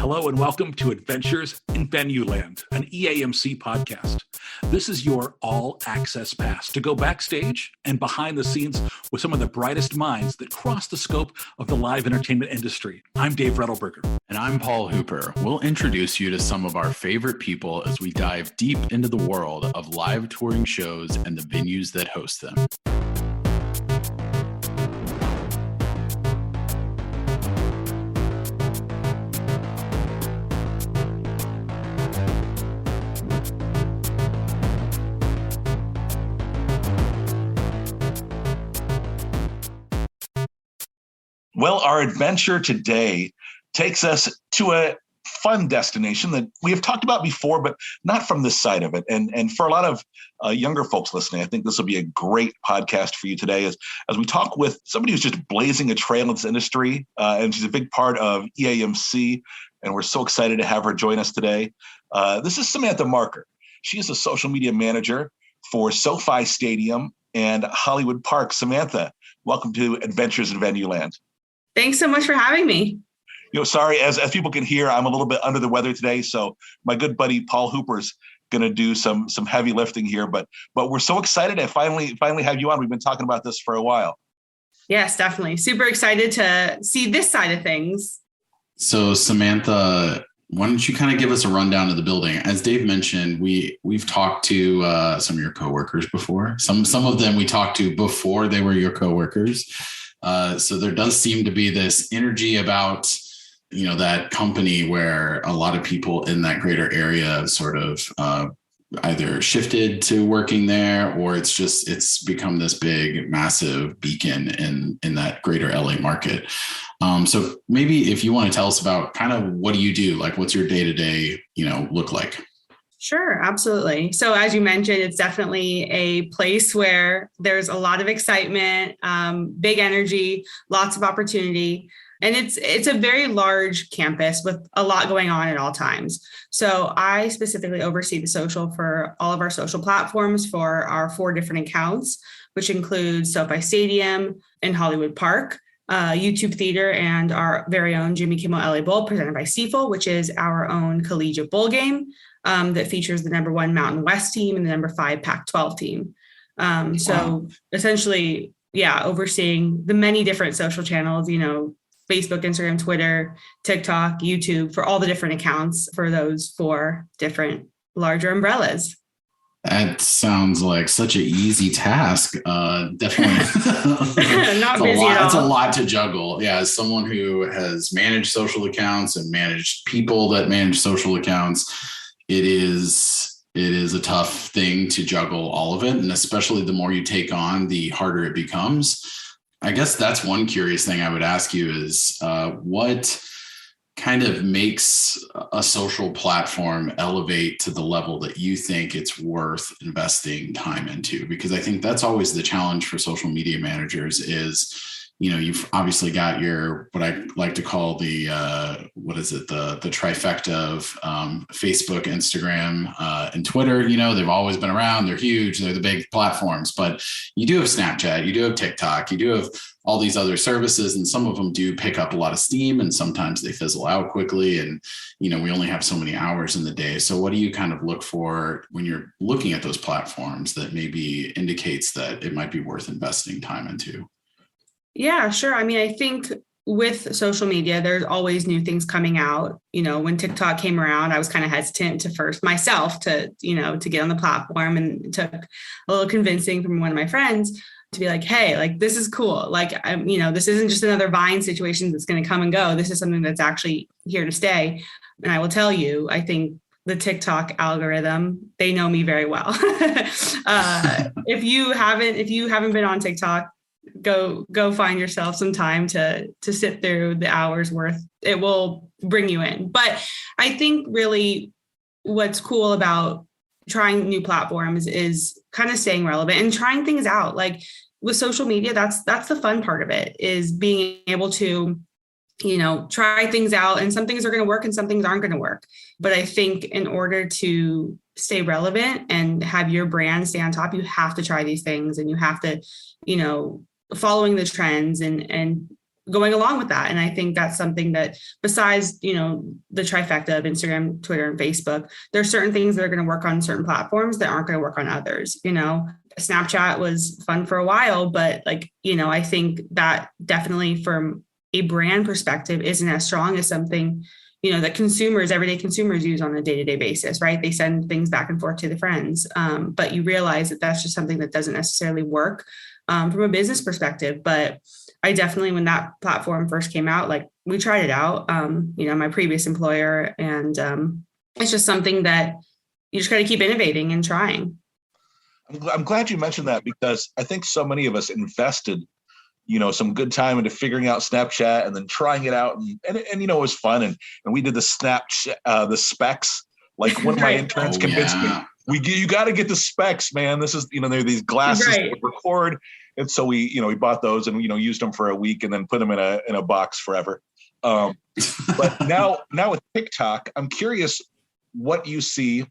Hello and welcome to Adventures in Venueland, an EAMC podcast. This is your all-access pass to go backstage and behind the scenes with some of the brightest minds that cross the scope of the live entertainment industry. I'm Dave Rettelberger. And I'm Paul Hooper. We'll introduce you to some of our favorite people as we dive deep into the world of live touring shows and the venues that host them. Well, our adventure today takes us to a fun destination that we have talked about before, but not from this side of it. And for a lot of younger folks listening, I think this will be a great podcast for you today as we talk with somebody who's just blazing a trail in this industry. And she's a big part of EAMC, and we're so excited to have her join us today. This is Samantha Marker. She is a social media manager for SoFi Stadium and Hollywood Park. Samantha, welcome to Adventures in Venueland. Thanks so much for having me. Sorry, as people can hear, I'm a little bit under the weather today. So my good buddy, Paul Hooper's going to do some heavy lifting here, but we're so excited to finally have you on. We've been talking about this for a while. Yes, definitely. Super excited to see this side of things. So Samantha, why don't you kind of give us a rundown of the building? As Dave mentioned, we've talked to some of your coworkers before. Some of them we talked to before they were your coworkers. So there does seem to be this energy about, that company where a lot of people in that greater area sort of either shifted to working there, or it's become this big, massive beacon in that greater LA market. So maybe if you want to tell us about kind of what do you do? Like, what's your day-to-day, look like? Sure, absolutely. So as you mentioned, it's definitely a place where there's a lot of excitement, big energy, lots of opportunity. And it's a very large campus with a lot going on at all times. So I specifically oversee the social for all of our social platforms for our 4 different accounts, which includes SoFi Stadium and Hollywood Park, YouTube Theater, and our very own Jimmy Kimmel LA Bowl presented by Stiefel, which is our own collegiate bowl game that features the number 1 Mountain West team and the number 5 Pac-12 team. So essentially, overseeing the many different social channels, Facebook, Instagram, Twitter, TikTok, YouTube, for all the different accounts for those 4 different larger umbrellas. That sounds like such an easy task. Definitely. Not busy at all. It's a lot to juggle. Yeah, as someone who has managed social accounts and managed people that manage social accounts, it is a tough thing to juggle all of it. And especially the more you take on, the harder it becomes. I guess that's one curious thing I would ask you is what kind of makes a social platform elevate to the level that you think it's worth investing time into? Because I think that's always the challenge for social media managers is, you've obviously got your, what I like to call the trifecta of Facebook, Instagram, and Twitter. They've always been around. They're huge. They're the big platforms. But you do have Snapchat. You do have TikTok. You do have all these other services. And some of them do pick up a lot of steam. And sometimes they fizzle out quickly. And, we only have so many hours in the day. So what do you kind of look for when you're looking at those platforms that maybe indicates that it might be worth investing time into? Yeah, sure. I mean, I think with social media, there's always new things coming out. When TikTok came around, I was kind of hesitant to first myself to get on the platform, and it took a little convincing from one of my friends to be like, hey, like, this is cool. Like, this isn't just another Vine situation that's going to come and go. This is something that's actually here to stay. And I will tell you, I think the TikTok algorithm, they know me very well. If you haven't been on TikTok, go find yourself some time to sit through the hours worth. It will bring you in. But I think really what's cool about trying new platforms is kind of staying relevant and trying things out. Like with social media, that's the fun part of it, is being able to, try things out, and some things are going to work and some things aren't going to work. But I think in order to stay relevant and have your brand stay on top, you have to try these things, and you have to, following the trends and going along with that. And I think that's something that, besides, the trifecta of Instagram, Twitter, and Facebook, there's certain things that are going to work on certain platforms that aren't going to work on others. Snapchat was fun for a while, but I think that definitely from a brand perspective isn't as strong as something, that everyday consumers use on a day-to-day basis, right? They send things back and forth to the friends. But you realize that that's just something that doesn't necessarily work from a business perspective. But I definitely, when that platform first came out, we tried it out, my previous employer, and it's just something that you just got to keep innovating and trying. I'm glad you mentioned that, because I think so many of us invested, some good time into figuring out Snapchat and then trying it out, and it was fun. And we did the Snapchat, the specs. Like one of my interns convinced me, you got to get the specs, man. This is, there are these glasses that record. And so we bought those and, used them for a week and then put them in a box forever. But now with TikTok, I'm curious what you see,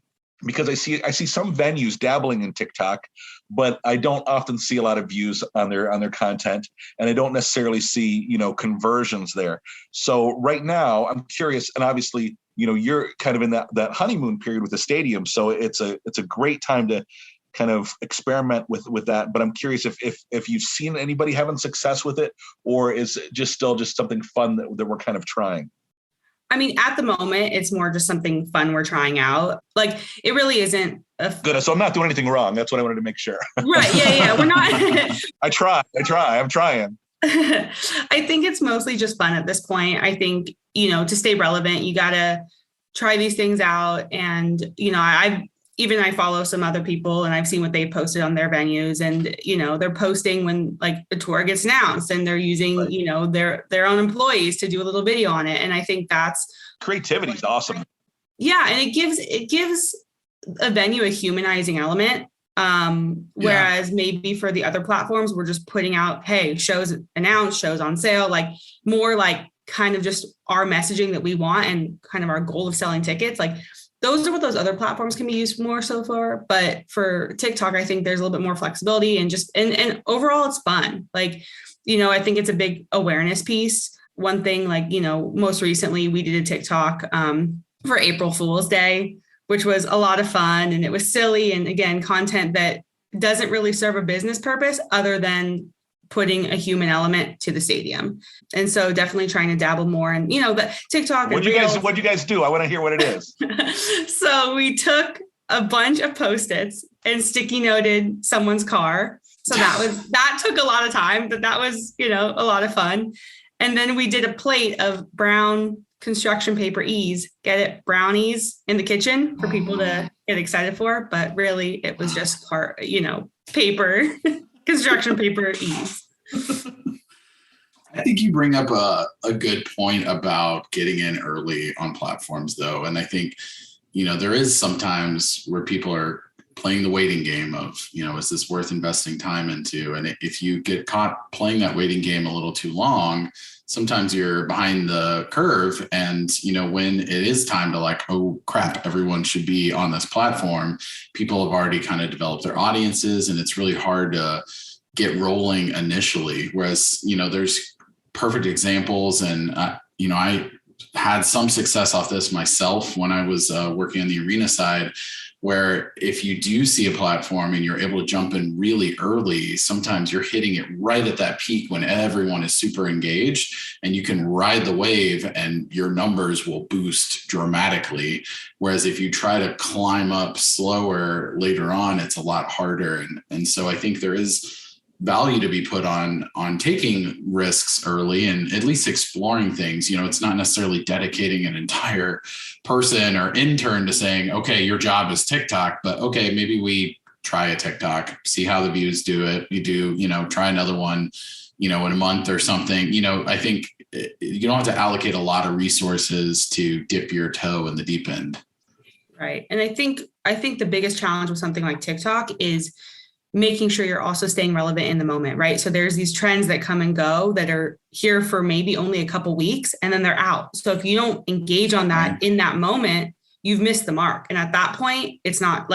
because I see some venues dabbling in TikTok, but I don't often see a lot of views on their content, and I don't necessarily see, conversions there. So right now I'm curious, and obviously, you're kind of in that honeymoon period with the stadium. So it's a great time to kind of experiment with that. But I'm curious if you've seen anybody having success with it, or is it still something fun that we're kind of trying? I mean, at the moment, it's more just something fun we're trying out. It really isn't. Good. So I'm not doing anything wrong. That's what I wanted to make sure. Right. Yeah. We're not. I try. I'm trying. I think it's mostly just fun at this point. I think, to stay relevant, you got to try these things out. And, I follow some other people, and I've seen what they posted on their venues, and, they're posting when a tour gets announced, and they're using, their own employees to do a little video on it. And I think that's creativity is awesome. Yeah. And it gives a venue a humanizing element. Whereas maybe for the other platforms, we're just putting out, hey, shows announced, shows on sale, more kind of just our messaging that we want and kind of our goal of selling tickets. Those are what those other platforms can be used more so for. But for TikTok, I think there's a little bit more flexibility, and and overall it's fun. I think it's a big awareness piece. One thing, most recently we did a TikTok for April Fool's Day, which was a lot of fun, and it was silly. And again, content that doesn't really serve a business purpose other than putting a human element to the stadium. And so definitely trying to dabble more in, the TikTok. What'd you guys do? I want to hear what it is. So we took a bunch of Post-its and sticky noted someone's car. So that took a lot of time, but that was, a lot of fun. And then we did a plate of brown construction paper E's, get it, brownies in the kitchen for people to get excited for. But really it was just paper, construction paper E's. I think you bring up a good point about getting in early on platforms, though. And I think, there is sometimes where people are playing the waiting game of, is this worth investing time into? And if you get caught playing that waiting game a little too long, sometimes you're behind the curve. And, when it is time to oh crap, everyone should be on this platform, people have already kind of developed their audiences, and it's really hard to get rolling initially. Whereas, there's perfect examples. And, I had some success off this myself when I was working on the arena side, where if you do see a platform and you're able to jump in really early, sometimes you're hitting it right at that peak when everyone is super engaged, and you can ride the wave and your numbers will boost dramatically. Whereas if you try to climb up slower later on, it's a lot harder. And so I think there is value to be put on taking risks early and at least exploring things. It's not necessarily dedicating an entire person or intern to saying, okay, your job is TikTok, but okay, maybe we try a TikTok, see how the views do it. You do, try another one, in a month or something. I think you don't have to allocate a lot of resources to dip your toe in the deep end. Right. And I think the biggest challenge with something like TikTok is making sure you're also staying relevant in the moment, right? So there's these trends that come and go that are here for maybe only a couple weeks, and then they're out. So if you don't engage on that in that moment, you've missed the mark. And at that point, it's not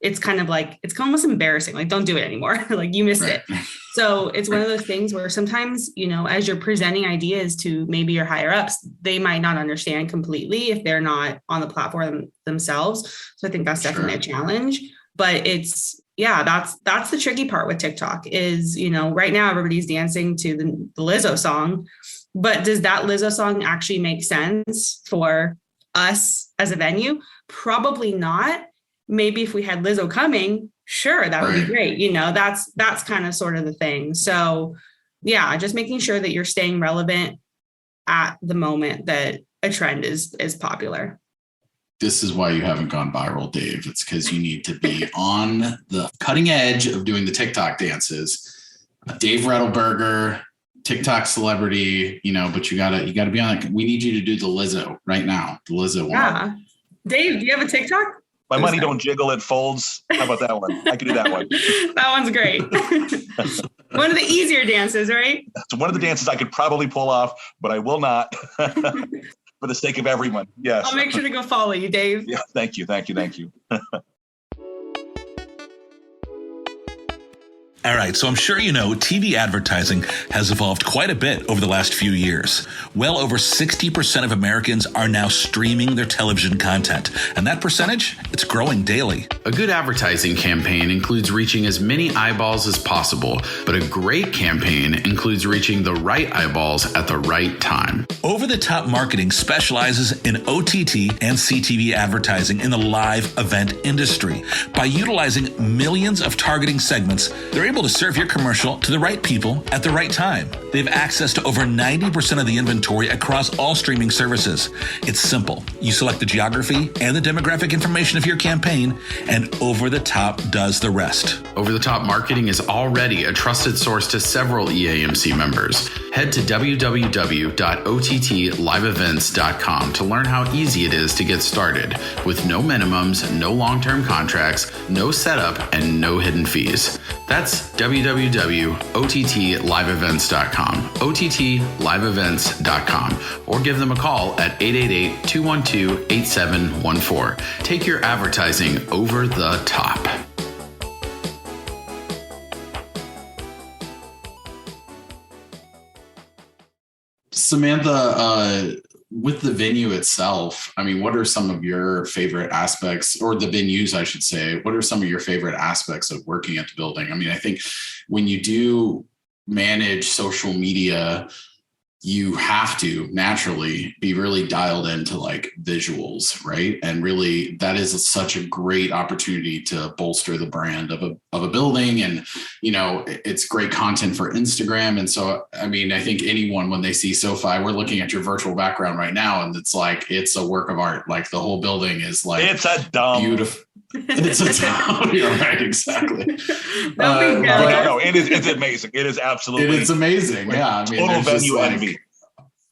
it's kind of like, it's almost embarrassing. Like, don't do it anymore. Like, you missed it. So it's one of those things where sometimes, as you're presenting ideas to maybe your higher ups, they might not understand completely if they're not on the platform themselves. So I think that's definitely a challenge, but that's the tricky part with TikTok is, right now everybody's dancing to the Lizzo song, but does that Lizzo song actually make sense for us as a venue? Probably not. Maybe if we had Lizzo coming, sure, that would be great. That's kind of sort of the thing. So yeah, just making sure that you're staying relevant at the moment that a trend is popular. This is why you haven't gone viral, Dave. It's because you need to be on the cutting edge of doing the TikTok dances. Dave Rettelberger, TikTok celebrity, but you gotta be on it. We need you to do the Lizzo right now. The Lizzo one. Yeah. Dave, do you have a TikTok? My money don't jiggle, it folds. How about that one? I can do that one. That one's great. One of the easier dances, right? It's one of the dances I could probably pull off, but I will not for the sake of everyone. Yes. I'll make sure to go follow you, Dave. Yeah, thank you. All right, so I'm sure you know TV advertising has evolved quite a bit over the last few years. Well over 60% of Americans are now streaming their television content, and that percentage, it's growing daily. A good advertising campaign includes reaching as many eyeballs as possible, but a great campaign includes reaching the right eyeballs at the right time. Over-the-Top Marketing specializes in OTT and CTV advertising in the live event industry. By utilizing millions of targeting segments, they're able to serve your commercial to the right people at the right time. They have access to over 90% of the inventory across all streaming services. It's simple. You select the geography and the demographic information of your campaign, and Over the Top does the rest. Over the Top Marketing is already a trusted source to several EAMC members. Head to www.ottliveevents.com to learn how easy it is to get started, with no minimums, no long-term contracts, no setup, and no hidden fees. That's www.ottliveevents.com, ottliveevents.com, or give them a call at 888-212-8714. Take your advertising over the top. Samantha, with the venue itself, I mean, what are some of your favorite aspects, or the venues, I should say, what are some of your favorite aspects of working at the building? I mean, I think when you do manage social media, you have to naturally be really dialed into like visuals, right? And really that is such a great opportunity to bolster the brand of a building. And, it's great content for Instagram. And so, I mean, I think anyone, when they see SoFi, we're looking at your virtual background right now, and it's like, it's a work of art. Like the whole building is like, it's a dumb beautiful. It's a dumb. You're right. Exactly. No, it's amazing. It is absolutely. It's amazing. Yeah. I mean, total venue envy.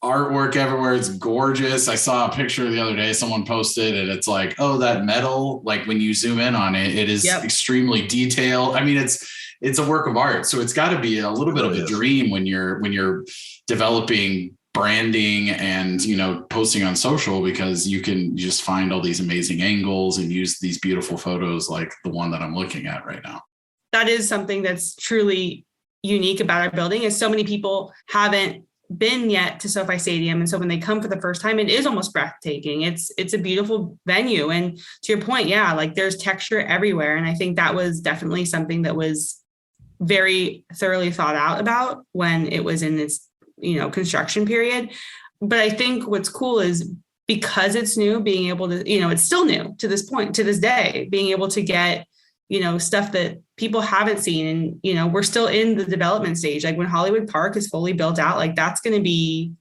Artwork everywhere. It's gorgeous. I saw a picture the other day someone posted, and it's like, oh, that metal, like when you zoom in on it, it is extremely detailed. I mean, it's a work of art. So it's got to be a little bit of a dream when you're developing branding and, posting on social, because you can just find all these amazing angles and use these beautiful photos like the one that I'm looking at right now. That is something that's truly unique about our building, is so many people haven't been yet to SoFi Stadium. And so when they come for the first time, it is almost breathtaking. It's a beautiful venue. And to your point, like there's texture everywhere. And I think that was definitely something that was very thoroughly thought out about when it was in its, construction period. But I think what's cool is because it's new, being able to, it's still new to this point, to this day, being able to get, stuff that people haven't seen. And, we're still in the development stage. Like when Hollywood Park is fully built out, like that's going to be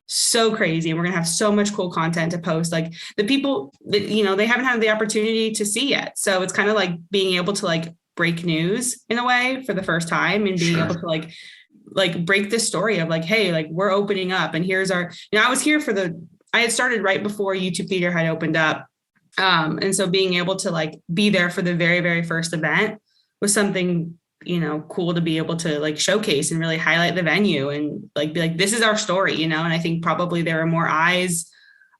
so crazy. And we're going to have so much cool content to post. Like the people that, they haven't had the opportunity to see yet. So it's kind of like being able to like break news in a way for the first time, and being able to like break this story of like, hey, like we're opening up, and here's our, I was here I had started right before YouTube Theater had opened up. And so being able to like be there for the very, very first event was something, cool to be able to like showcase and really highlight the venue and like be like, this is our story, and I think probably there were more eyes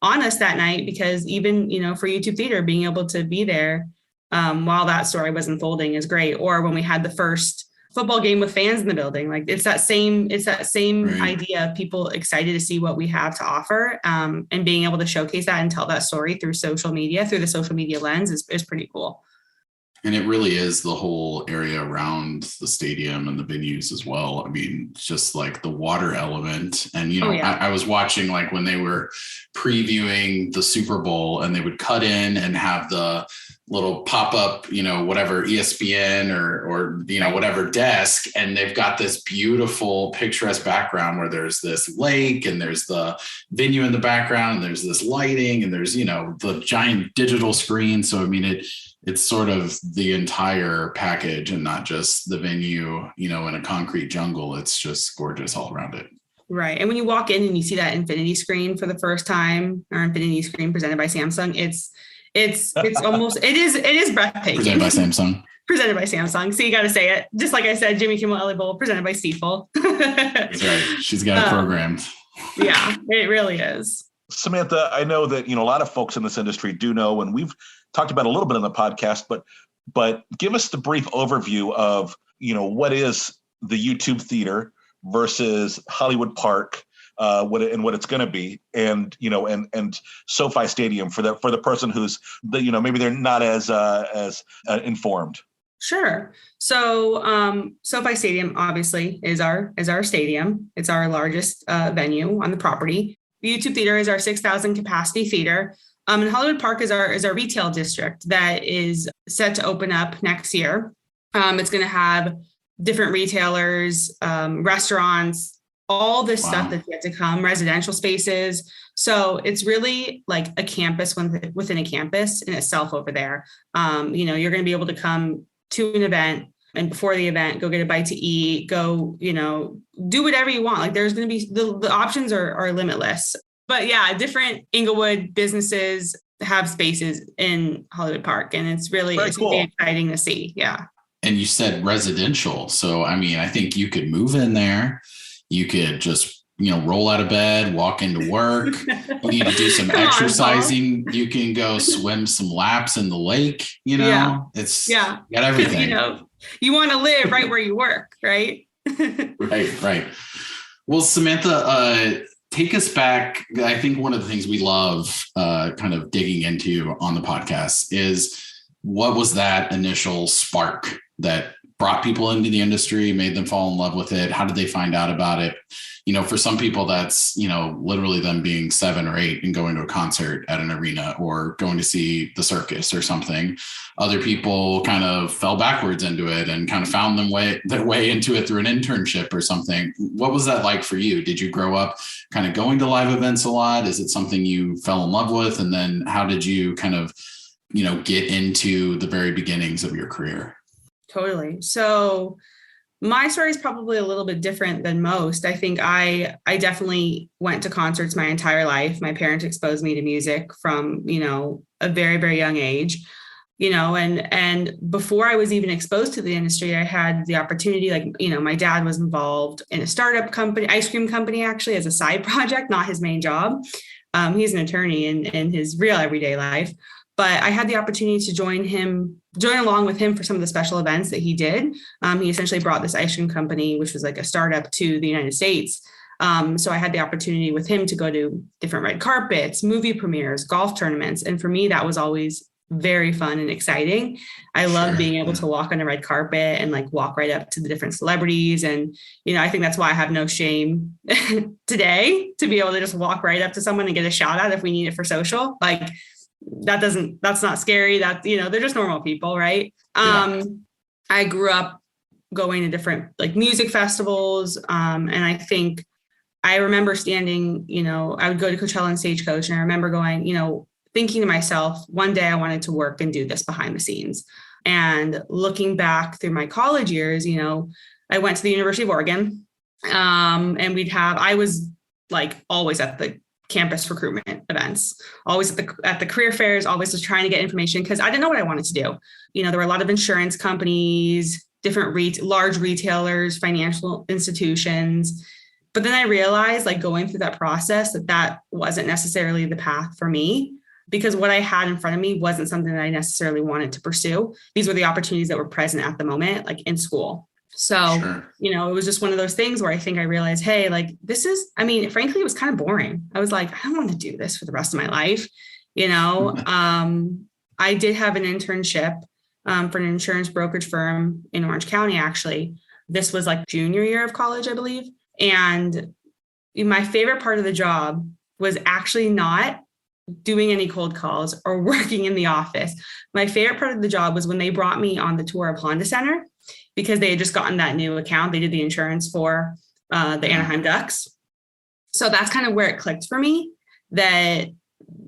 on us that night because even, for YouTube Theater, being able to be there while that story was unfolding is great. Or when we had the first football game with fans in the building, like it's that same right. idea of people excited to see what we have to offer, and being able to showcase that and tell that story through social media, through the social media lens is pretty cool. And it really is the whole area around the stadium and the venues as well. I mean, just like the water element. And, you know, I was watching like when they were previewing the Super Bowl and they would cut in and have the little pop-up, you know, whatever ESPN or, you know, whatever desk. And they've got this beautiful picturesque background where there's this lake and there's the venue in the background. And there's this lighting and there's, you know, the giant digital screen. So, I mean, it's sort of the entire package and not just the venue, you know, in a concrete jungle. It's just gorgeous all around it. Right. And when you walk in and you see that infinity screen for the first time, or infinity screen presented by Samsung, it's almost, it is breathtaking. Presented by Samsung. Presented by Samsung. So you got to say it. Just like I said, Jimmy Kimmel Ellie Bowl, presented by Stiefel. That's right. She's got it programmed. Yeah, it really is. Samantha, I know that, you know, a lot of folks in this industry do know, and we've talked about a little bit on the podcast, but give us the brief overview of, you know, what is the YouTube Theater versus Hollywood Park, what it's going to be, and, you know, and SoFi Stadium for the person who's you know, maybe they're not as informed. Sure. So SoFi Stadium obviously is our stadium. It's our largest venue on the property. The YouTube Theater is our 6,000 capacity theater. And Hollywood Park is our retail district that is set to open up next year. It's going to have different retailers, restaurants, all this stuff that's yet to come, residential spaces. So it's really like a campus within a campus in itself over there. You know, you're going to be able to come to an event, and before the event, go get a bite to eat, go, you know, do whatever you want. Like there's going to be, the options are limitless. But yeah, different Inglewood businesses have spaces in Hollywood Park, and it's really exciting to see. Yeah. And you said residential. So, I mean, I think you could move in there. You could just, you know, roll out of bed, walk into work. You need to do some exercising. You can go swim some laps in the lake. You know, you got everything. You know, you want to live right where you work, right? Right. Well, Samantha, take us back. I think one of the things we love kind of digging into on the podcast is, what was that initial spark that brought people into the industry, made them fall in love with it? How did they find out about it? You know, for some people, that's, you know, literally them being 7 or 8 and going to a concert at an arena or going to see the circus or something. Other people kind of fell backwards into it and kind of found their way into it through an internship or something. What was that like for you? Did you grow up kind of going to live events a lot? Is it something you fell in love with? And then how did you kind of, you know, get into the very beginnings of your career? Totally. So my story is probably a little bit different than most. I think I definitely went to concerts my entire life. My parents exposed me to music from, you know, a very, very young age, you know, and before I was even exposed to the industry, I had the opportunity, like, you know, my dad was involved in a startup company, ice cream company, actually, as a side project, not his main job. He's an attorney in his real everyday life. But I had the opportunity to join along with him for some of the special events that he did. He essentially brought this ice cream company, which was like a startup, to the United States. So I had the opportunity with him to go to different red carpets, movie premieres, golf tournaments. And for me, that was always very fun and exciting. I love being able to walk on a red carpet and like walk right up to the different celebrities. And, you know, I think that's why I have no shame today to be able to just walk right up to someone and get a shout out if we need it for social. Like, that's not scary. That, you know, they're just normal people. Right. I grew up going to different like music festivals. And I think I remember standing, you know, I would go to Coachella and Stagecoach, and I remember going, you know, thinking to myself, one day I wanted to work and do this behind the scenes. And looking back through my college years, you know, I went to the University of Oregon, and I was like always at the campus recruitment events, always at the career fairs, always was trying to get information because I didn't know what I wanted to do. You know, there were a lot of insurance companies, different large retailers, financial institutions. But then I realized, like, going through that process, that wasn't necessarily the path for me. because what I had in front of me wasn't something that I necessarily wanted to pursue. These were the opportunities that were present at the moment, like in school. So, Sure. it was just one of those things where I think I realized, hey, like frankly, it was kind of boring. I was like, I don't want to do this for the rest of my life. I did have an internship for an insurance brokerage firm in Orange County, actually. This was like junior year of college, I believe. And my favorite part of the job was actually not doing any cold calls or working in the office. My favorite part of the job was when they brought me on the tour of Honda Center, because they had just gotten that new account. They did the insurance for the Anaheim Ducks. So that's kind of where it clicked for me that,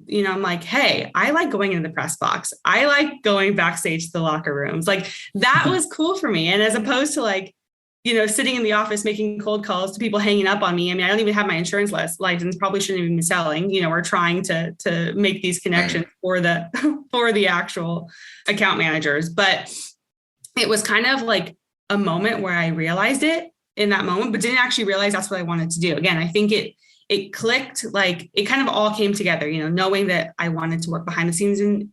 I'm like, hey, I like going into the press box. I like going backstage to the locker rooms. Like that was cool for me. And as opposed to like, sitting in the office, making cold calls to people hanging up on me. I mean, I don't even have my insurance license, probably shouldn't even be selling, we're trying to make these connections for the actual account managers. But it was kind of like a moment where I realized it in that moment, but didn't actually realize that's what I wanted to do. Again, I think it clicked, like it kind of all came together, knowing that I wanted to work behind the scenes and,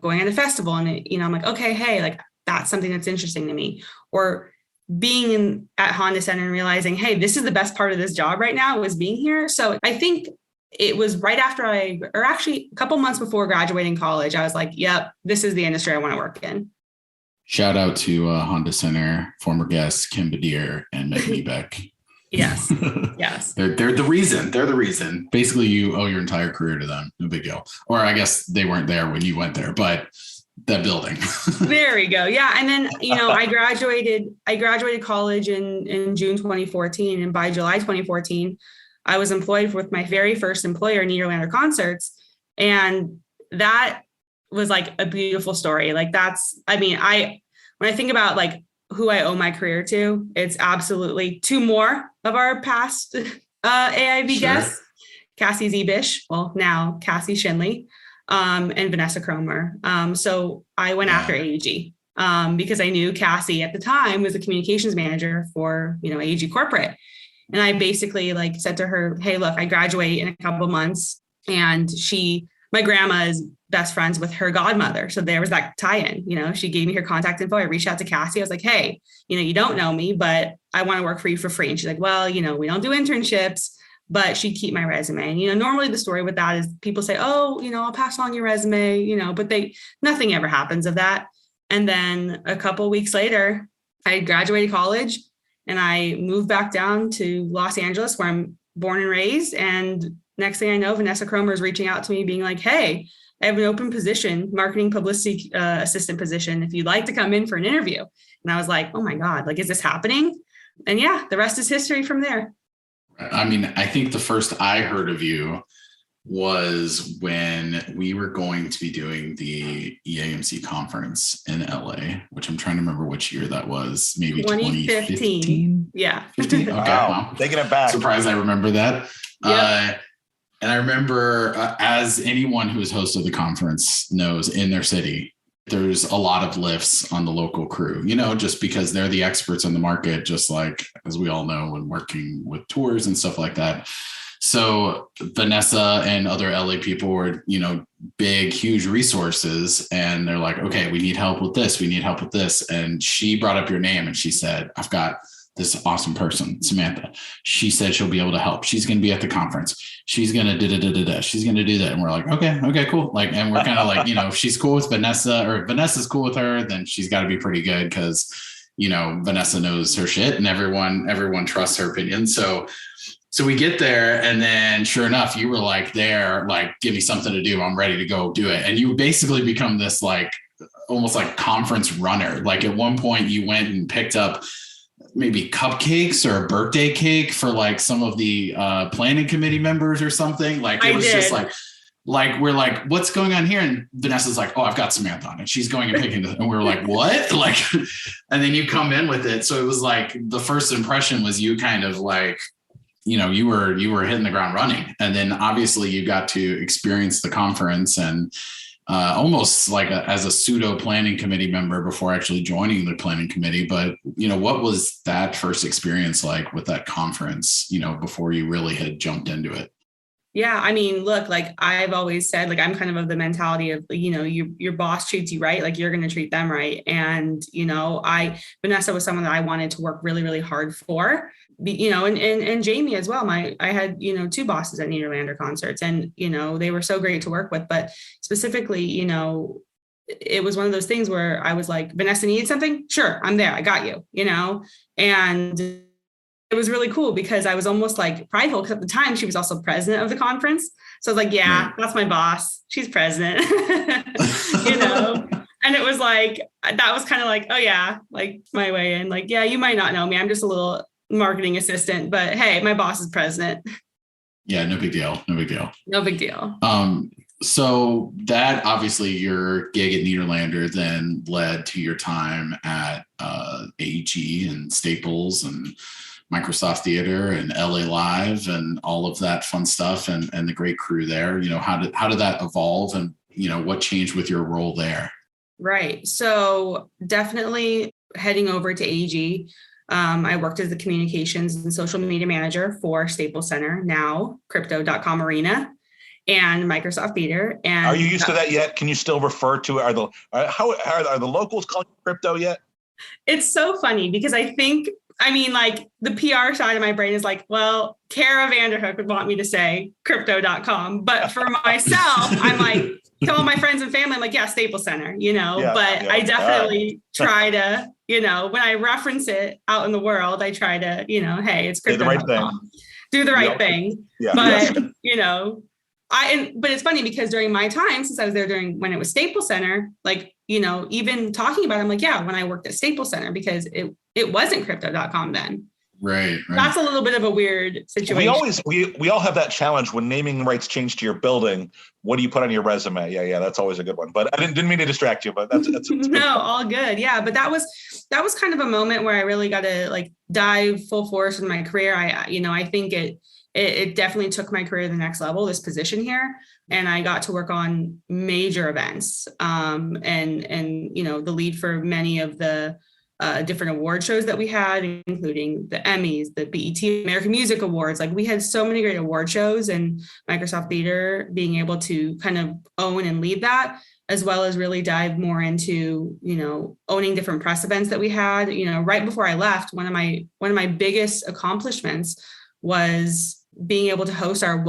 going on a festival and, I'm like, okay, hey, like that's something that's interesting to me. Or being at Honda Center and realizing, hey, this is the best part of this job right now was being here. So I think it was right after actually a couple months before graduating college, I was like, yep, this is the industry I want to work in. Shout out to Honda Center, former guests Kim Badir and Megan Beck. Yes. Yes. They're the reason. They're the reason. Basically, you owe your entire career to them. No big deal. Or I guess they weren't there when you went there, but that building. There we go. Yeah. And then, I graduated college in June 2014. And by July 2014, I was employed with my very first employer, Nederlander Concerts. And that was like a beautiful story. Like when I think about like who I owe my career to, it's absolutely two more of our past AIV guests, Cassie Zebish, well, now Cassie Shinley, and Vanessa Cromer. So I went after AEG because I knew Cassie at the time was the communications manager for, AEG corporate. And I basically like said to her, hey, look, I graduate in a couple of months, and my grandma is best friends with her godmother. So there was that tie-in, she gave me her contact info. I reached out to Cassie. I was like, hey, you don't know me, but I want to work for you for free. And she's like, well, we don't do internships, but she'd keep my resume. And, normally the story with that is people say, oh, I'll pass on your resume, but nothing ever happens of that. And then a couple of weeks later, I graduated college and I moved back down to Los Angeles, where I'm born and raised. And next thing I know, Vanessa Cromer is reaching out to me being like, hey, I have an open position, marketing publicity assistant position, if you'd like to come in for an interview. And I was like, oh my God, like, is this happening? And yeah, the rest is history from there. I mean, I think the first I heard of you was when we were going to be doing the EAMC conference in LA, which I'm trying to remember which year that was, maybe 2015. Yeah. 15? Okay. Wow. Taking it back. Surprised I remember that. Yep. And I remember, as anyone who is host of the conference knows, in their city, there's a lot of lifts on the local crew, just because they're the experts in the market, just like, as we all know, when working with tours and stuff like that. So Vanessa and other LA people were, big, huge resources. And they're like, okay, we need help with this. We need help with this. And she brought up your name and she said, I've got this awesome person, Samantha. She said she'll be able to help. She's going to be at the conference. She's going to she's going to do that. And we're like, okay, cool. Like, and we're kind of like, if she's cool with Vanessa, or Vanessa's cool with her, then she's got to be pretty good, because, Vanessa knows her shit and everyone trusts her opinion. So we get there, and then sure enough, you were like there, like, give me something to do. I'm ready to go do it. And you basically become this like almost like conference runner. Like at one point you went and picked up maybe cupcakes or a birthday cake for like some of the planning committee members or something. Like it was just like we're like, what's going on here? And Vanessa's like, oh, I've got Samantha on it. She's going and picking this. And we were like, what? Like, and then you come in with it. So it was like the first impression was you kind of like, you were hitting the ground running. And then obviously you got to experience the conference and almost like as a pseudo planning committee member before actually joining the planning committee. But, what was that first experience like with that conference, before you really had jumped into it? Yeah. I mean, look, like I've always said, like I'm kind of the mentality of, your boss treats you right, like you're going to treat them right. And, Vanessa was someone that I wanted to work really, really hard for, and Jamie as well. I had, two bosses at Nederlander concerts, and, they were so great to work with, but specifically, it was one of those things where I was like, Vanessa needed something. Sure. I'm there. I got you, and it was really cool because I was almost like prideful because at the time she was also president of the conference. So I was like, yeah, that's my boss. She's president, and it was like, that was kind of like, oh yeah, like my way in, like, yeah, you might not know me. I'm just a little marketing assistant, but hey, my boss is president. Yeah. No big deal. No big deal. No big deal. So that obviously your gig at Nederlander then led to your time at AEG and Staples and Microsoft Theater and LA Live and all of that fun stuff and the great crew there. How did that evolve, and what changed with your role there? Right. So definitely heading over to AEG. I worked as the communications and social media manager for Staples Center, now Crypto.com Arena, and Microsoft Theater. And are you used to that yet? Can you still refer to it? Are the locals calling it crypto yet? It's so funny because like the PR side of my brain is like, well, Kara Vanderhook would want me to say crypto.com. But for myself, I'm like, to all my friends and family, I'm like, yeah, Staples Center, I definitely try to, when I reference it out in the world, I try to, hey, it's crypto.com. Do the right thing. Yeah. But, but it's funny because during my time, since I was there when it was Staples Center, like, even talking about it, I'm like, yeah, when I worked at Staples Center, because it wasn't crypto.com then. Right. That's a little bit of a weird situation. We all have that challenge when naming rights change to your building. What do you put on your resume? Yeah, that's always a good one. But I didn't mean to distract you. But that's no, all good. Yeah, but that was kind of a moment where I really got to like dive full force in my career. I think it definitely took my career to the next level, this position here. And I got to work on major events and the lead for many of the different award shows that we had, including the Emmys, the BET American Music Awards. Like we had so many great award shows, and Microsoft Theater being able to kind of own and lead that, as well as really dive more into, owning different press events that we had. Right before I left, one of my biggest accomplishments was being able to host our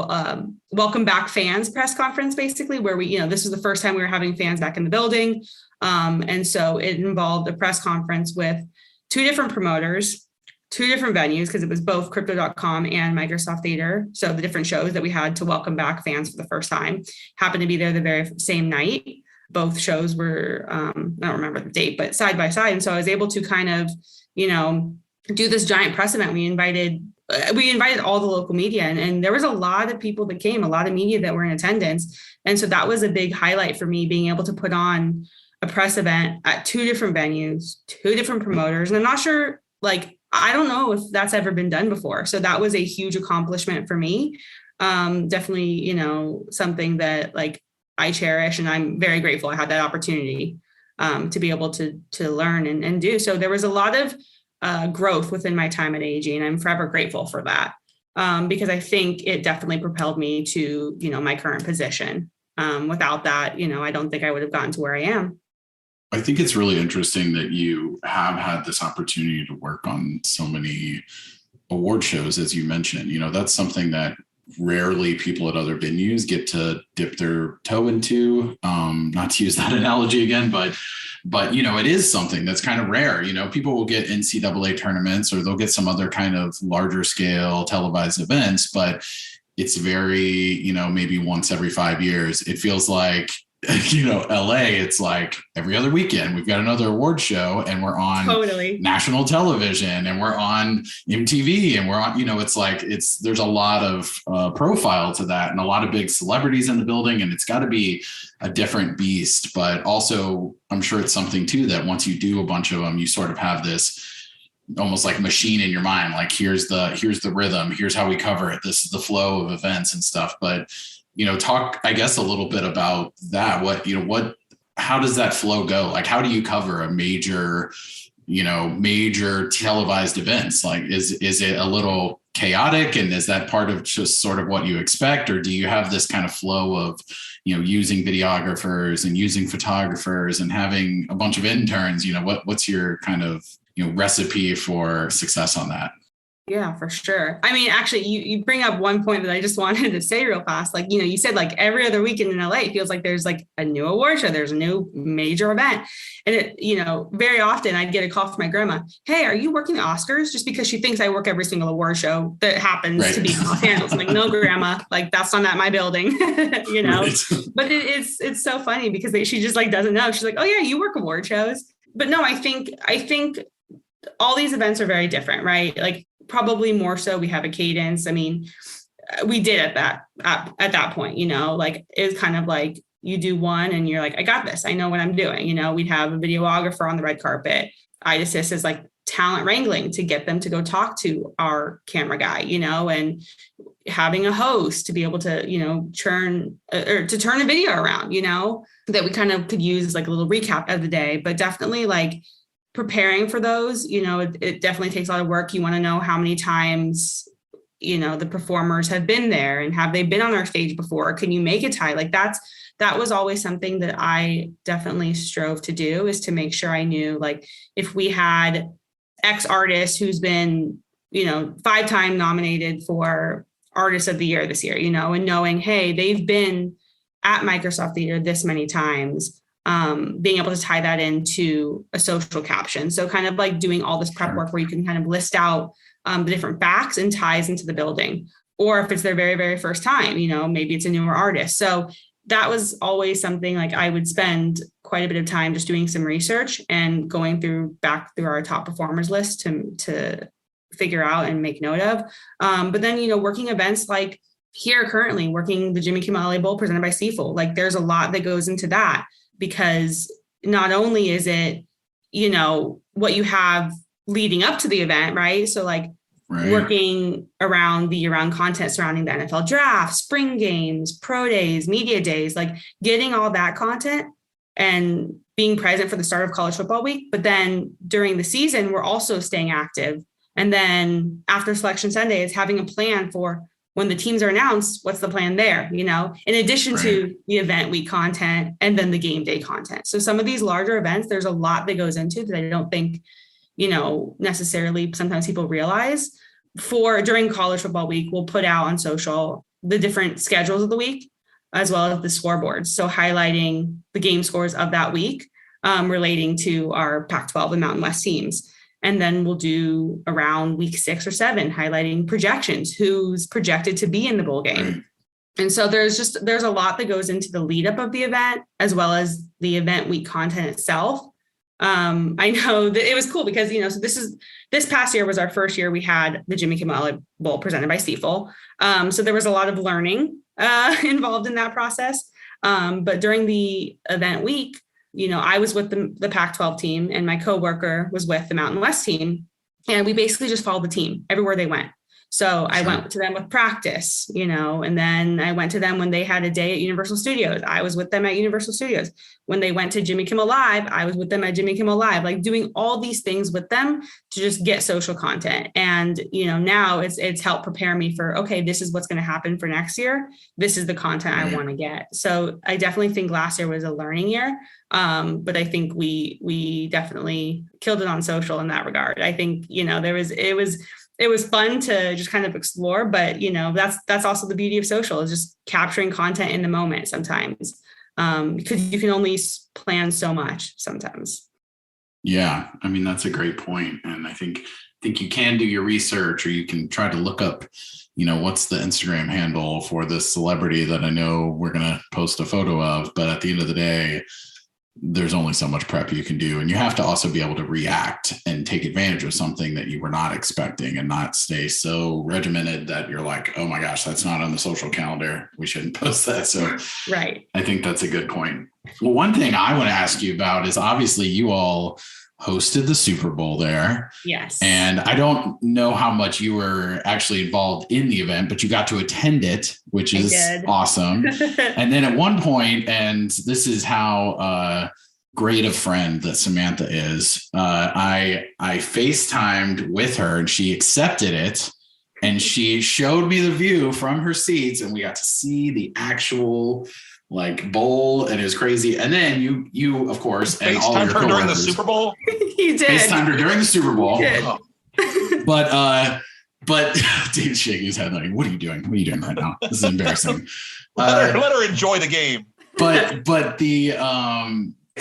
Welcome Back Fans press conference, basically, where this was the first time we were having fans back in the building. And so it involved a press conference with two different promoters, two different venues, because it was both crypto.com and Microsoft Theater. So the different shows that we had to welcome back fans for the first time happened to be there the very same night. Both shows were, I don't remember the date, but side by side. And so I was able to kind of, do this giant press event. We invited all the local media, and there was a lot of people that came, a lot of media that were in attendance. And so that was a big highlight for me, being able to put on a press event at two different venues, two different promoters. And I'm not sure, I don't know if that's ever been done before. So that was a huge accomplishment for me. Definitely, something that I cherish, and I'm very grateful I had that opportunity to be able to learn and do. So there was a lot of growth within my time at AEG, and I'm forever grateful for that, because I think it definitely propelled me to, my current position. Without that, I don't think I would have gotten to where I am. I think it's really interesting that you have had this opportunity to work on so many award shows, as you mentioned. That's something that rarely people at other venues get to dip their toe into. Not to use that analogy again, but it is something that's kind of rare. People will get NCAA tournaments, or they'll get some other kind of larger scale televised events, but it's very, maybe once every 5 years. It feels like, LA, it's like every other weekend we've got another award show, and we're on national television, and we're on MTV, and we're on, there's a lot of profile to that, and a lot of big celebrities in the building, and it's got to be a different beast. But also, I'm sure it's something too that once you do a bunch of them, you sort of have this almost like machine in your mind, like here's the rhythm, here's how we cover it, this is the flow of events and stuff. But talk, I guess, a little bit about that. How does that flow go? Like, how do you cover a major major televised events? Like, is it a little chaotic, and is that part of just sort of what you expect, or do you have this kind of flow of, using videographers and using photographers and having a bunch of interns? What's your kind of, recipe for success on that? Yeah, for sure. I mean, actually, you bring up one point that I just wanted to say real fast. Like, you said like every other weekend in LA, it feels like there's like a new award show, there's a new major event. And it, very often I'd get a call from my grandma, hey, are you working the Oscars? Just because she thinks I work every single award show that happens to be in Los Angeles. I'm like, no, grandma, like that's not at my building, Right. But it's so funny because she just like doesn't know. She's like, oh yeah, you work award shows. But no, I think all these events are very different, right? Like, probably more so we have a cadence. I mean, we did at that point, like it's kind of like you do one and you're like, I got this. I know what I'm doing. We'd have a videographer on the red carpet. I'd assist as like talent wrangling to get them to go talk to our camera guy, and having a host to be able to, turn a video around, that we kind of could use like a little recap of the day, but definitely like preparing for those, it definitely takes a lot of work. You want to know how many times, the performers have been there, and have they been on our stage before? Can you make it tie? Like that was always something that I definitely strove to do, is to make sure I knew, like, if we had X artist who's been, 5-time nominated for Artist of the Year this year, and knowing, hey, they've been at Microsoft Theater this many times, being able to tie that into a social caption. So kind of like doing all this prep work where you can kind of list out the different facts and ties into the building. Or if it's their very, very first time, maybe it's a newer artist. So that was always something like I would spend quite a bit of time just doing some research and going back through our top performers list to figure out and make note of. But then, working events like here currently, working the Jimmy Kimmel LA Bowl presented by Seafold, like there's a lot that goes into that. Because not only is it, what you have leading up to the event, right? So like working around the year-round content surrounding the NFL draft, spring games, pro days, media days, like getting all that content and being present for the start of college football week. But then during the season, we're also staying active. And then after Selection Sunday, it's having a plan for when the teams are announced, what's the plan there, in addition to the event week content and then the game day content. So some of these larger events, there's a lot that goes into that I don't think, necessarily sometimes people realize. During college football week, we'll put out on social the different schedules of the week, as well as the scoreboards. So highlighting the game scores of that week, relating to our Pac-12 and Mountain West teams. And then we'll do around week 6 or 7, highlighting projections, who's projected to be in the bowl game. Right. And so there's a lot that goes into the lead up of the event, as well as the event week content itself. I know that it was cool because, so this past year was our first year we had the Jimmy Kimmel Bowl presented by Stiefel. So there was a lot of learning involved in that process. But during the event week, I was with the Pac-12 team, and my coworker was with the Mountain West team, and we basically just followed the team everywhere they went. So I went to them with practice, and then I went to them when they had a day at Universal Studios. I was with them at Universal Studios. When they went to Jimmy Kimmel Live, I was with them at Jimmy Kimmel Live, like doing all these things with them to just get social content. And, now it's helped prepare me for, okay, this is what's going to happen for next year. This is the content I want to get. So I definitely think last year was a learning year. But I think we definitely killed it on social in that regard. I think, it was fun to just kind of explore, but that's also the beauty of social, is just capturing content in the moment sometimes, because you can only plan so much sometimes. Yeah. I mean, that's a great point. And I think you can do your research, or you can try to look up, what's the Instagram handle for this celebrity that I know we're going to post a photo of. But at the end of the day, there's only so much prep you can do. And you have to also be able to react and take advantage of something that you were not expecting, and not stay so regimented that you're like, oh my gosh, that's not on the social calendar, we shouldn't post that. So right. I think that's a good point. Well, one thing I want to ask you about is, obviously you all hosted the Super Bowl there. Yes. And I don't know how much you were actually involved in the event, but you got to attend it, which is awesome. And then at one point, and this is how great a friend that Samantha is, I FaceTimed with her and she accepted it. And she showed me the view from her seats and we got to see the actual like bowl, and it was crazy. And then you of course, and all your FaceTimed her during the Super Bowl. He did. FaceTimed her during the Super Bowl. Oh. But Dave's shaking his head like, what are you doing? What are you doing right now? This is embarrassing. Let her enjoy the game. But the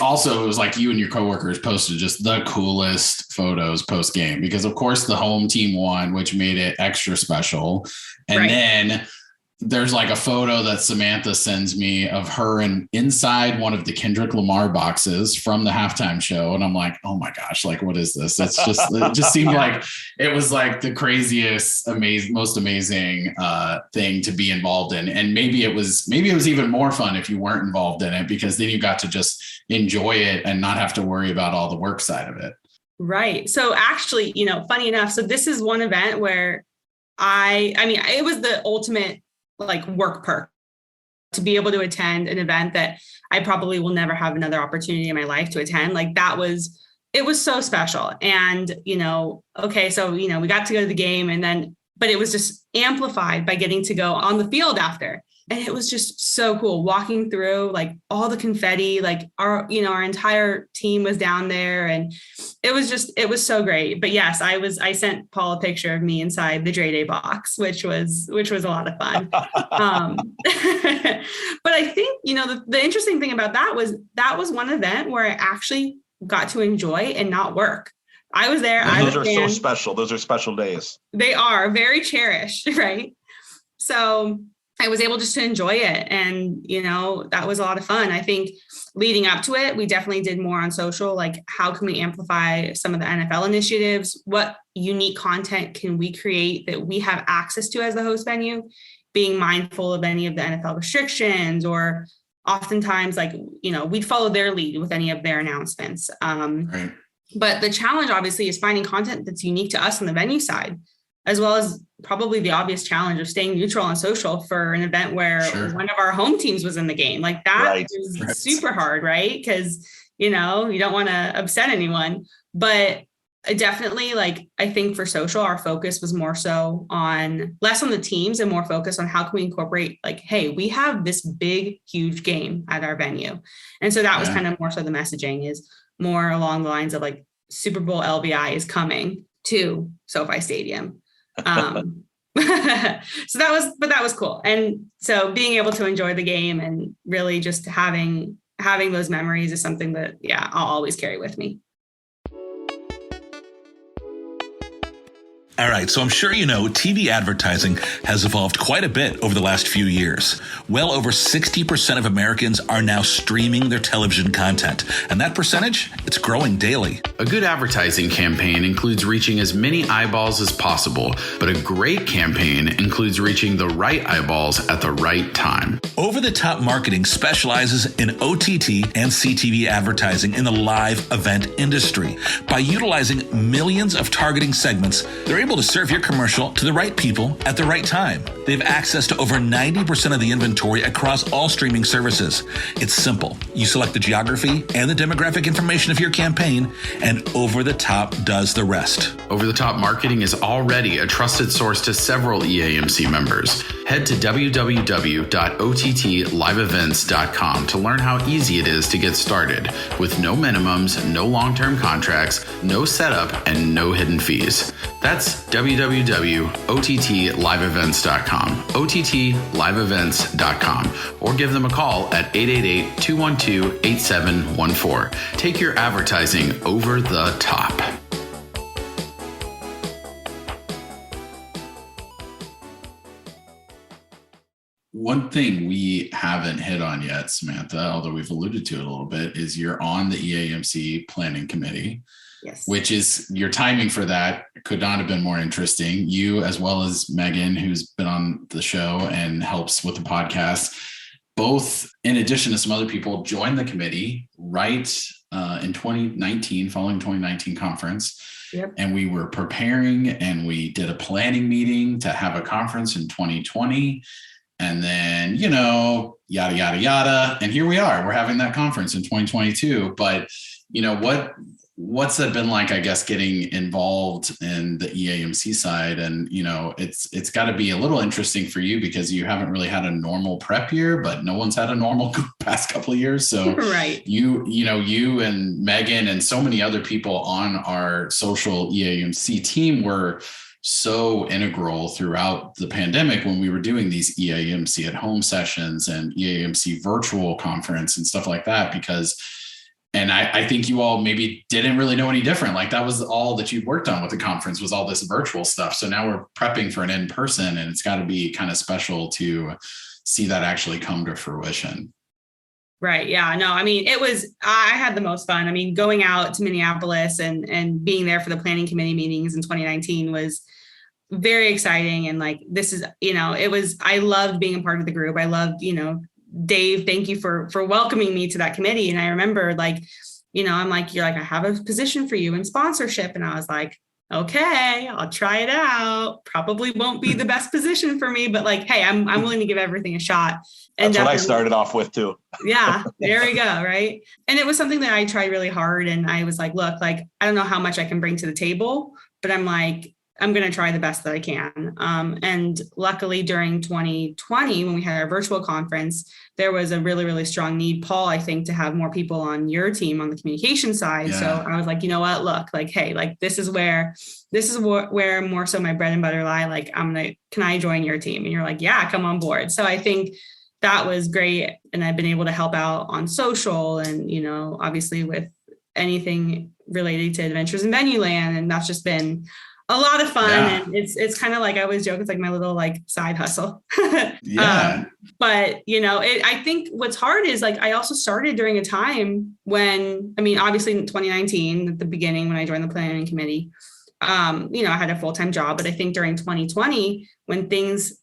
also, it was like you and your coworkers posted just the coolest photos post game, because of course the home team won, which made it extra special. And then there's like a photo that Samantha sends me of her inside one of the Kendrick Lamar boxes from the halftime show. And I'm like, oh my gosh, like, what is this? It just seemed like it was like the craziest, most amazing thing to be involved in. And maybe it was even more fun if you weren't involved in it, because then you got to just enjoy it and not have to worry about all the work side of it. Right. So actually, funny enough, so this is one event where I mean, it was the ultimate like work perk to be able to attend an event that I probably will never have another opportunity in my life to attend. Like it was so special. And, okay, so, we got to go to the game but it was just amplified by getting to go on the field after. And it was just so cool walking through like all the confetti, like our entire team was down there, and it was so great. But yes, I sent Paul a picture of me inside the Dre Day box, which was a lot of fun. But I think, the interesting thing about that was one event where I actually got to enjoy and not work. I was there. Those are so special. Those are special days. They are very cherished, right? So I was able just to enjoy it. And, that was a lot of fun. I think leading up to it, we definitely did more on social, like how can we amplify some of the NFL initiatives? What unique content can we create that we have access to as the host venue, being mindful of any of the NFL restrictions, or oftentimes like, we'd follow their lead with any of their announcements. Right. But the challenge obviously is finding content that's unique to us on the venue side, as well as probably the obvious challenge of staying neutral on social for an event where one of our home teams was in the game. Like that is super hard, right? Because, you don't want to upset anyone. But definitely, like, I think for social, our focus was more so less on the teams and more focused on how can we incorporate, like, hey, we have this big, huge game at our venue. And so that was kind of more so the messaging is more along the lines of like Super Bowl LVI is coming to SoFi Stadium. So that was cool. And so being able to enjoy the game and really just having those memories is something that, I'll always carry with me. All right, so I'm sure TV advertising has evolved quite a bit over the last few years. Well over 60% of Americans are now streaming their television content, and that percentage, it's growing daily. A good advertising campaign includes reaching as many eyeballs as possible, but a great campaign includes reaching the right eyeballs at the right time. Over-the-Top Marketing specializes in OTT and CTV advertising in the live event industry. By utilizing millions of targeting segments, they're able to serve your commercial to the right people at the right time. They have access to over 90% of the inventory across all streaming services. It's simple. You select the geography and the demographic information of your campaign, and Over the Top does the rest. Over the Top Marketing is already a trusted source to several EAMC members. Head to www.ottlivevents.com to learn how easy it is to get started, with no minimums, no long-term contracts, no setup, and no hidden fees. That's www.ottlivevents.com, ottlivevents.com, or give them a call at 888-212-8714. Take your advertising over the top. One thing we haven't hit on yet, Samantha, although we've alluded to it a little bit, is you're on the EAMC planning committee. Yes. Which is, your timing for that could not have been more interesting. You, as well as Megan, who's been on the show and helps with the podcast, both, in addition to some other people, joined the committee right in 2019, following 2019 conference. Yep. And we were preparing and we did a planning meeting to have a conference in 2020. And then, you yada, yada, yada. And here we are, we're having that conference in 2022. But, what's it been like, I guess, getting involved in the EAMC side? And, it's got to be a little interesting for you because you haven't really had a normal prep year, but no one's had a normal past couple of years. So right. you and Megan and so many other people on our social EAMC team were so integral throughout the pandemic when we were doing these EAMC at home sessions and EAMC virtual conference and stuff like that, and I think you all maybe didn't really know any different. Like that was all that you worked on with the conference was all this virtual stuff. So now we're prepping for an in-person, and it's got to be kind of special to see that actually come to fruition. Right. Yeah. No, I mean, I had the most fun. I mean, going out to Minneapolis and being there for the planning committee meetings in 2019 was very exciting. And like, this is, I loved being a part of the group. I loved, Dave, thank you for welcoming me to that committee. And I remember I'm like, you're like, I have a position for you in sponsorship. And I was like, okay, I'll try it out. Probably won't be the best position for me, but like, hey, I'm willing to give everything a shot. And that's what I started off with too. Yeah, there we go. Right. And it was something that I tried really hard. And I was like, look, like, I don't know how much I can bring to the table, but I'm like, I'm going to try the best that I can. And luckily during 2020, when we had our virtual conference, there was a really, really strong need, Paul, I think, to have more people on your team on the communication side. Yeah. So I was like, you know what, look, like, hey, like, this is where more so my bread and butter lie. Like, can I join your team? And you're like, yeah, come on board. So I think that was great. And I've been able to help out on social and, obviously with anything related to Adventures in Venueland. And that's just been a lot of fun. Yeah. And it's kind of like, I always joke, it's like my little like side hustle. Yeah. But I think what's hard is like, I also started during a time when, obviously in 2019, at the beginning, when I joined the planning committee, I had a full-time job, but I think during 2020, when things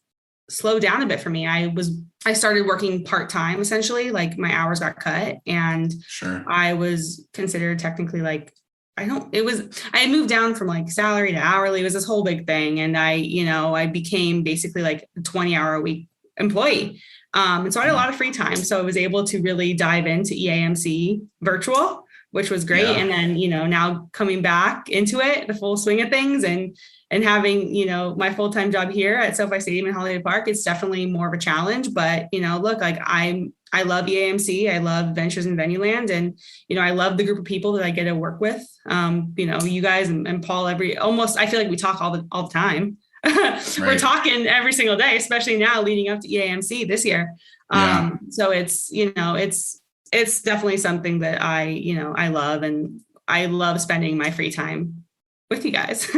slowed down a bit for me, I started working part-time, essentially, like my hours got cut, and sure. I was considered technically like, I had moved down from like salary to hourly. It was this whole big thing. And I became basically like a 20-hour-a-week employee. And so I had a lot of free time. So I was able to really dive into EAMC virtual, which was great. Yeah. And then, now coming back into it, the full swing of things and having, my full-time job here at SoFi Stadium in Hollywood Park, it's definitely more of a challenge, but look, like I love EAMC. I love Ventures in Venueland. And, I love the group of people that I get to work with. You guys and Paul, I feel like we talk all the time. Right. We're talking every single day, especially now leading up to EAMC this year. Yeah. So it's definitely something that I love, and I love spending my free time with you guys.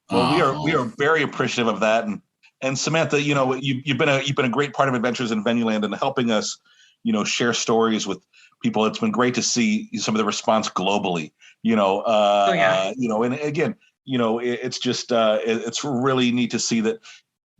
Well, we are very appreciative of that. And Samantha, you've been a great part of Adventures in Venueland and helping us, share stories with people. It's been great to see some of the response globally, and again, it's just, it's really neat to see that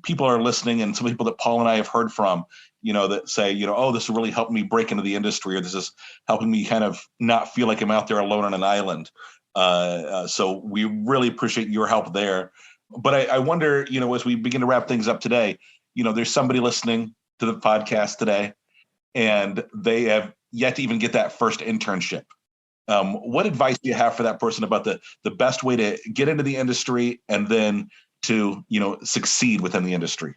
people are listening, and some people that Paul and I have heard from, that say, oh, this really helped me break into the industry, or this is helping me kind of not feel like I'm out there alone on an island. So we really appreciate your help there. But I wonder, as we begin to wrap things up today, there's somebody listening to the podcast today, and they have yet to even get that first internship. What advice do you have for that person about the best way to get into the industry and then to, succeed within the industry?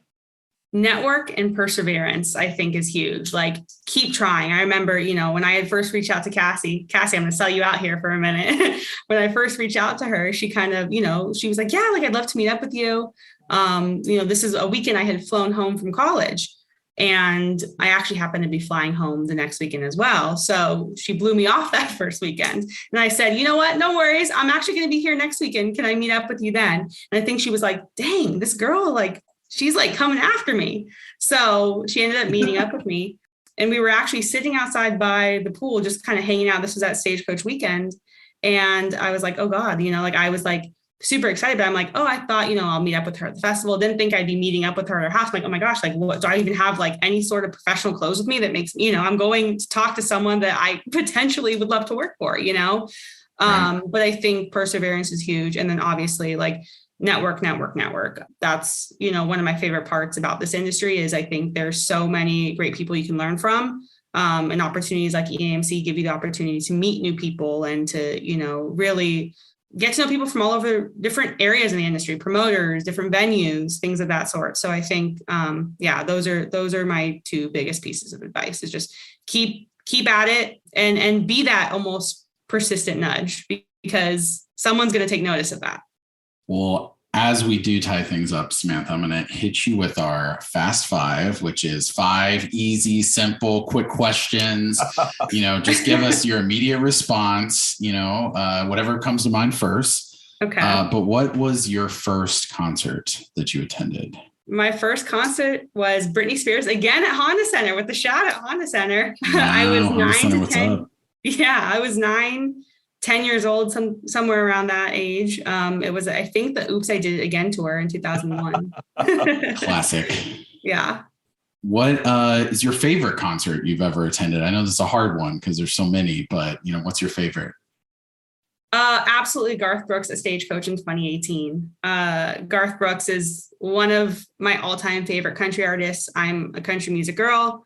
Network and perseverance, I think, is huge. Like, keep trying. I remember, when I had first reached out to Cassie, I'm going to sell you out here for a minute. When I first reached out to her, she kind of, she was like, yeah, like, I'd love to meet up with you. This is a weekend I had flown home from college, and I actually happened to be flying home the next weekend as well. So she blew me off that first weekend. And I said, you know what? No worries. I'm actually going to be here next weekend. Can I meet up with you then? And I think she was like, dang, this girl, like, she's like coming after me. So she ended up meeting up with me, and we were actually sitting outside by the pool, just kind of hanging out. This was at Stagecoach weekend. And I was like, oh God, I was like super excited, but I'm like, oh, I thought, I'll meet up with her at the festival. Didn't think I'd be meeting up with her at her house. I'm like, oh my gosh, like, what, do I even have like any sort of professional clothes with me that makes, I'm going to talk to someone that I potentially would love to work for, Right. But I think perseverance is huge. And then obviously, like, network. That's, one of my favorite parts about this industry is I think there's so many great people you can learn from. And opportunities like EAMC give you the opportunity to meet new people and to, really get to know people from all over different areas in the industry, promoters, different venues, things of that sort. So I think, those are my two biggest pieces of advice is just keep at it and be that almost persistent nudge because someone's going to take notice of that. Well, as we do tie things up, Samantha, I'm going to hit you with our Fast Five, which is 5 easy, simple, quick questions. Just give us your immediate response, whatever comes to mind first. Okay. But what was your first concert that you attended? My first concert was Britney Spears again at Honda Center with the shout at Honda Center. Wow, I was Honda Center, 9 to what's 10. up? Yeah, I was 10 years old, somewhere around that age. It was, I think, the Oops, I Did It Again tour in 2001. Classic. Yeah. What is your favorite concert you've ever attended? I know this is a hard one because there's so many, but what's your favorite? Absolutely Garth Brooks at Stagecoach in 2018. Garth Brooks is one of my all-time favorite country artists. I'm a country music girl.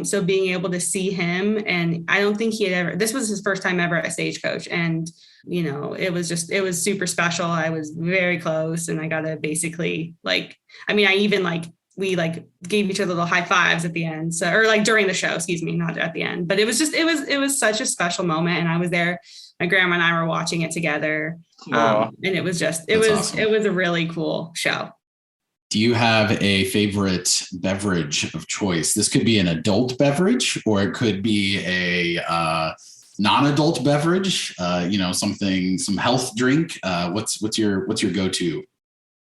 So being able to see him, and I don't think this was his first time ever at Stagecoach. And, it was super special. I was very close and I got to basically we gave each other little high fives at the end. So, or during the show, excuse me, not at the end, but it was such a special moment. And I was there, my grandma and I were watching it together. And it was awesome. It was a really cool show. Do you have a favorite beverage of choice? This could be an adult beverage, or it could be a non-adult beverage. Some health drink. What's your go-to?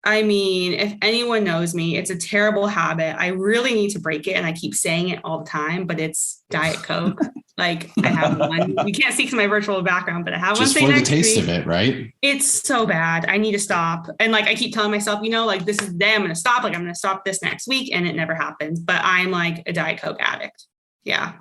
I mean, if anyone knows me, it's a terrible habit. I really need to break it, and I keep saying it all the time. But it's Diet Coke. I have one. You can't see because of my virtual background, but I have just one. Just for the taste of it, right? It's so bad. I need to stop. And I keep telling myself, this is the day I'm going to stop. I'm going to stop this next week, and it never happens. But I'm a Diet Coke addict. Yeah.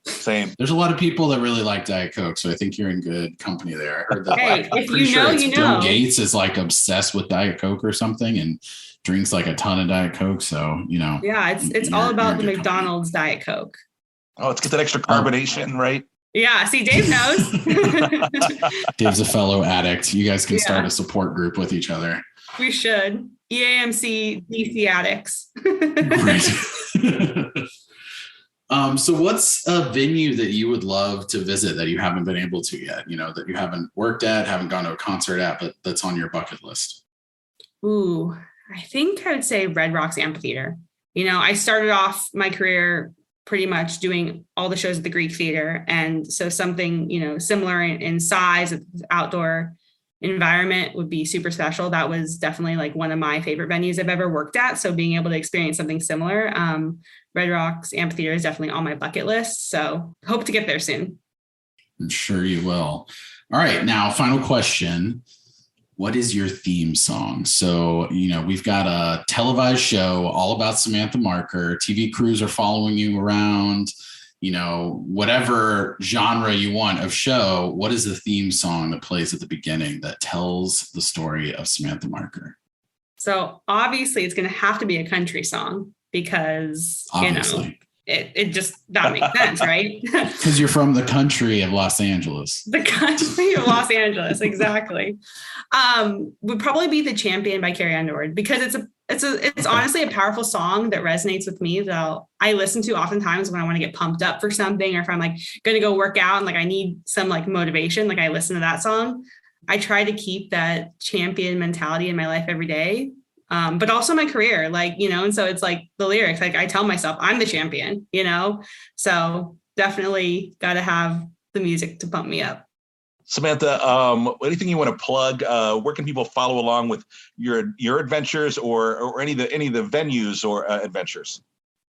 Same. There's a lot of people that really like Diet Coke, so I think you're in good company there. I heard that. Hey, if you know, you know. Bill Gates is obsessed with Diet Coke or something, and drinks a ton of Diet Coke. So Yeah, it's all about the McDonald's company. Diet Coke. Oh, let's get that extra carbonation, right? Yeah. See, Dave knows. Dave's a fellow addict. You guys can start a support group with each other. We should. EAMC DC addicts. Great. So what's a venue that you would love to visit that you haven't been able to yet, that you haven't worked at, haven't gone to a concert at, but that's on your bucket list? Ooh, I think I would say Red Rocks Amphitheater. I started off my career pretty much doing all the shows at the Greek Theater. And so something, similar in size, outdoor environment would be super special. That was definitely one of my favorite venues I've ever worked at. So being able to experience something similar, Red Rocks Amphitheater is definitely on my bucket list. So hope to get there soon. I'm sure you will. All right. Now, final question. What is your theme song? So, we've got a televised show all about Samantha Marker. TV crews are following you around, whatever genre you want of show. What is the theme song that plays at the beginning that tells the story of Samantha Marker? So obviously it's going to have to be a country song because, obviously. It just, that makes sense, right? Because you're from the country of Los Angeles. The country of Los Angeles, exactly. Would probably be The Champion by Carrie Underwood because it's honestly a powerful song that resonates with me that I listen to oftentimes when I want to get pumped up for something, or if I'm going to go work out and I need some motivation, I listen to that song. I try to keep that champion mentality in my life every day. But also my career, and so it's the lyrics, I tell myself I'm the champion, so definitely got to have the music to pump me up. Samantha, anything you want to plug? Where can people follow along with your adventures or any of the venues or adventures?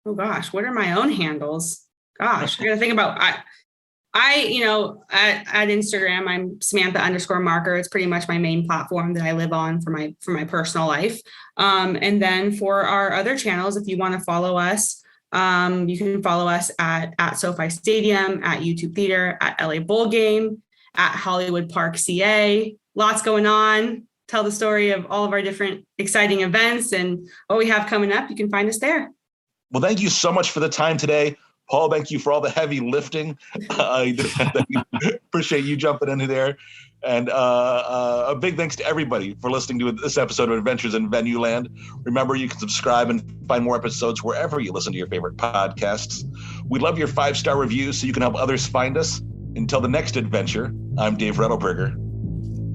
Oh gosh, what are my own handles? Gosh, I got to think about. At Instagram, I'm Samantha_Marker. It's pretty much my main platform that I live on for my personal life. And then for our other channels, if you want to follow us, you can follow us at SoFi Stadium, at YouTube Theater, at LA Bowl Game, at Hollywood Park, CA. Lots going on. tell the story of all of our different exciting events and what we have coming up, you can find us there. Well, thank you so much for the time today. Paul, thank you for all the heavy lifting. Appreciate you jumping into there. And a big thanks to everybody for listening to this episode of Adventures in Venueland. Remember, you can subscribe and find more episodes wherever you listen to your favorite podcasts. We love your 5-star reviews so you can help others find us. Until the next adventure, I'm Dave Rettelberger.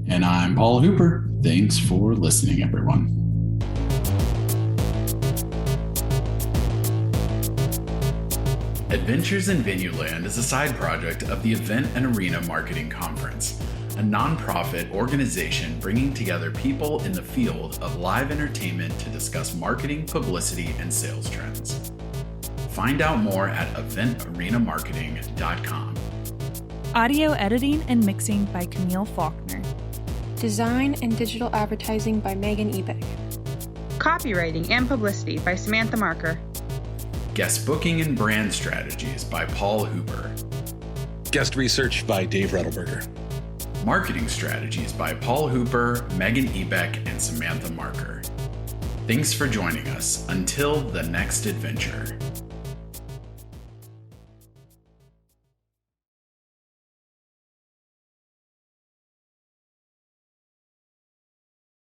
And I'm Paul Hooper. Thanks for listening, everyone. Adventures in Venueland is a side project of the Event and Arena Marketing Conference, a nonprofit organization bringing together people in the field of live entertainment to discuss marketing, publicity, and sales trends. Find out more at eventarenamarketing.com. Audio editing and mixing by Camille Faulkner. Design and digital advertising by Megan Ebeck. Copywriting and publicity by Samantha Marker. Guest booking and brand strategies by Paul Hooper. Guest research by Dave Rettelberger. Marketing strategies by Paul Hooper, Megan Ebeck, and Samantha Marker. Thanks for joining us. Until the next adventure.